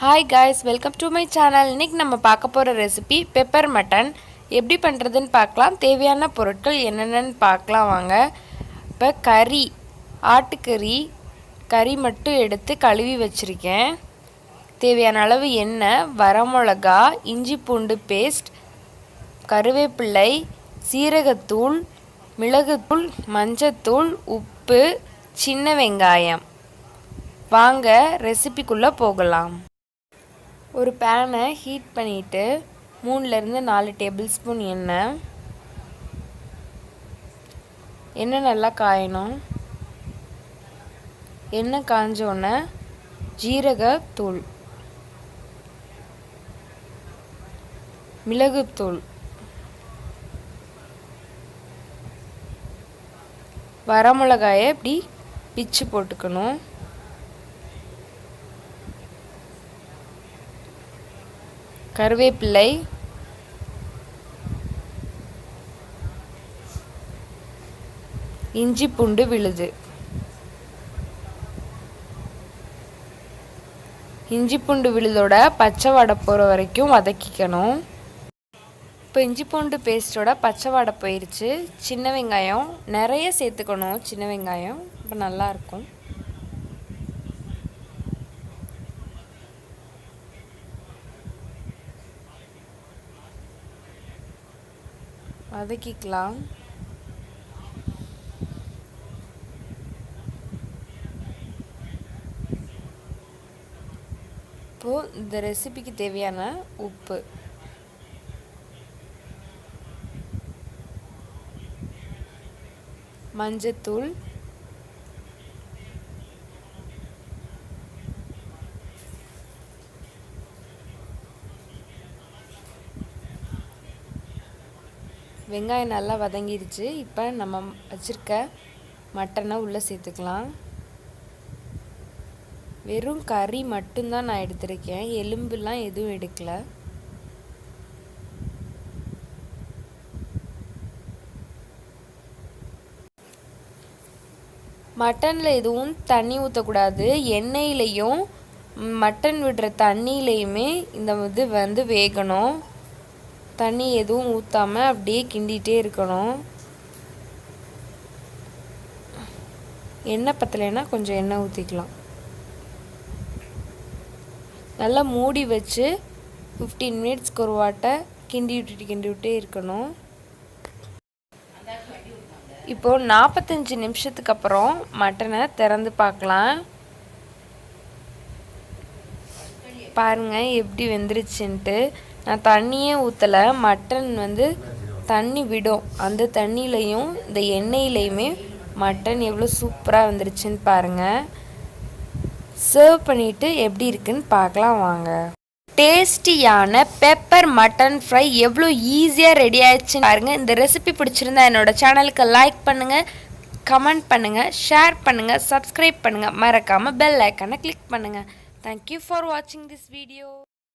Hi guys, welcome to my channel. இன்னைக்கு நம்ம பார்க்க போற ரெசிபி பெப்பர் மட்டன். எப்படி பண்றதுன்னு பார்க்கலாம். தேவையான பொருட்கள் என்னென்னன்னு பார்க்கலாம் வாங்க. இப்ப கறி, ஆட்டுக்கறி கறி மட்டும் எடுத்து கழுவி வச்சிருக்கேன். தேவையான அளவு எண்ணெய், வரமிளகா, இஞ்சி பூண்டு பேஸ்ட், கருவேப்பிலை, சீரகத்தூள், மிளகுத்தூள், மஞ்சத்தூள், உப்பு, சின்ன வெங்காயம். வாங்க ரெசிபிக்குள்ள போகலாம். ஒரு பேனை ஹீட் பண்ணிட்டு 3 இருந்து 4 டேபிள் ஸ்பூன் எண்ணெய் நல்லா காயணும். எண்ணெய் காஞ்சோடனே ஜீரகத்தூள், மிளகுத்தூள், வரமிளகாயை இப்படி பிச்சு போட்டுக்கணும். கருவேப்பிலை, இஞ்சி பூண்டு விழுது. இஞ்சி பூண்டு விழுதோட பச்சை வாடை போகிற வரைக்கும் வதக்கிக்கணும். இப்போ இஞ்சி பூண்டு பேஸ்டோட பச்சை வாடை போயிடுச்சு. சின்ன வெங்காயம் நிறைய சேர்த்துக்கணும். சின்ன வெங்காயம் இப்போ நல்லாயிருக்கும். வதக்கிக்கலாம். இப்போது இந்த ரெசிபிக்கு தேவையான உப்பு, மஞ்சத்தூள், வெங்காயம் நல்லா வதங்கிடுச்சு. இப்போ நம்ம வச்சுருக்க மட்டனை உள்ளே சேர்த்துக்கலாம். வெறும் கறி மட்டும்தான் நான் எடுத்திருக்கேன், எலும்புலாம் எதுவும் எடுக்கல. மட்டனில் எதுவும் தண்ணி ஊற்றக்கூடாது. எண்ணெயிலையும் மட்டன் விடுற தண்ணியிலையுமே இந்த இது வேகணும். தண்ணி எதுவும் ஊற்றாமல் அப்படியே கிண்டிகிட்டே இருக்கணும். எண்ணெய் பத்தலைன்னா கொஞ்சம் எண்ணெய் ஊற்றிக்கலாம். நல்லா மூடி வச்சு 15 மினிட்ஸ்க்கு ஒரு வாட்டை கிண்டி விட்டே இருக்கணும். இப்போது 45 நிமிஷத்துக்கு அப்புறம் மட்டனை திறந்து பார்க்கலாம். பாருங்கள் எப்படி வெந்துருச்சுன்ட்டு. நான் தண்ணியே ஊற்றலை. மட்டன் தண்ணி விடும். அந்த தண்ணியிலையும் இந்த எண்ணெயிலையுமே மட்டன் எவ்வளோ சூப்பராக வந்துருச்சுன்னு பாருங்கள். சர்வ் பண்ணிவிட்டு எப்படி இருக்குன்னு பார்க்கலாம் வாங்க. டேஸ்டியான பெப்பர் மட்டன் ஃப்ரை எவ்வளோ ஈஸியாக ரெடி ஆயிடுச்சுன்னு பாருங்கள். இந்த ரெசிபி பிடிச்சிருந்தா என்னோட சேனலுக்கு லைக் பண்ணுங்கள், கமெண்ட் பண்ணுங்கள், ஷேர் பண்ணுங்கள், சப்ஸ்கிரைப் பண்ணுங்கள், மறக்காமல் பெல் ஐக்கானை கிளிக் பண்ணுங்கள். தேங்க்யூ ஃபார் வாட்சிங் திஸ் வீடியோ.